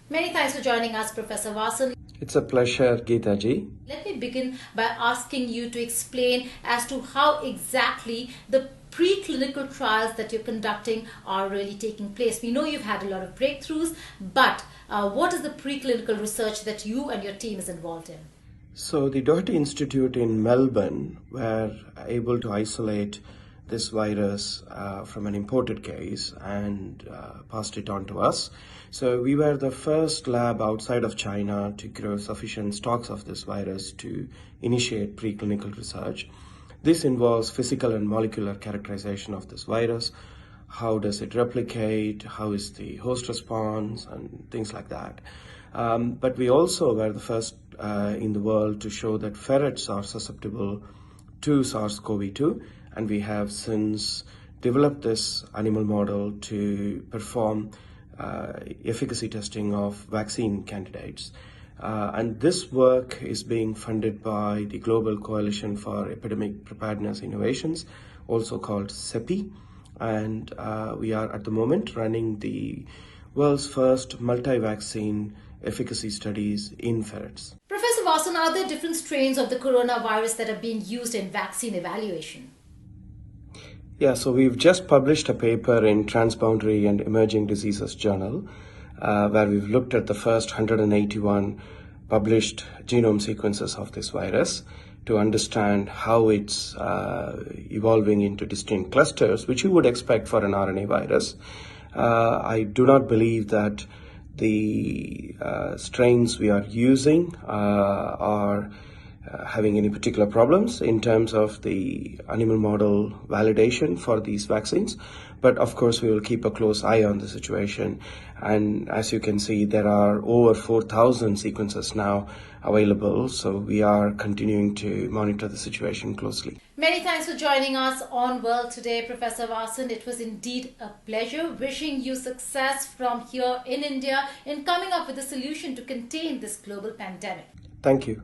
Many thanks for joining us, Professor Vasan. It's a pleasure, Geeta ji. Let me begin by asking you to explain as to how exactly the preclinical trials that you're conducting are really taking place. We know you've had a lot of breakthroughs, but what is the preclinical research that you and your team is involved in? So the Doherty Institute in Melbourne were able to isolate this virus from an imported case and passed it on to us. So we were the first lab outside of China to grow sufficient stocks of this virus to initiate preclinical research. This involves physical and molecular characterization of this virus. How does it replicate? How is the host response? And things like that. But we also were the first in the world to show that ferrets are susceptible to SARS-CoV-2, and we have since developed this animal model to perform efficacy testing of vaccine candidates. And this work is being funded by the Global Coalition for Epidemic Preparedness Innovations, also called CEPI. And we are at the moment running the world's first multi-vaccine efficacy studies in ferrets. Professor Vasan, are there different strains of the coronavirus that are being used in vaccine evaluation? Yeah, so we've just published a paper in Transboundary and Emerging Diseases Journal, where we've looked at the first 181 published genome sequences of this virus to understand how it's evolving into distinct clusters, which you would expect for an RNA virus. I do not believe that the strains we are using are having any particular problems in terms of the animal model validation for these vaccines. But of course, we will keep a close eye on the situation. And as you can see, there are over 4,000 sequences now available. So we are continuing to monitor the situation closely. Many thanks for joining us on World Today, Professor Vasan. It was indeed a pleasure. Wishing you success from here in India in coming up with a solution to contain this global pandemic. Thank you.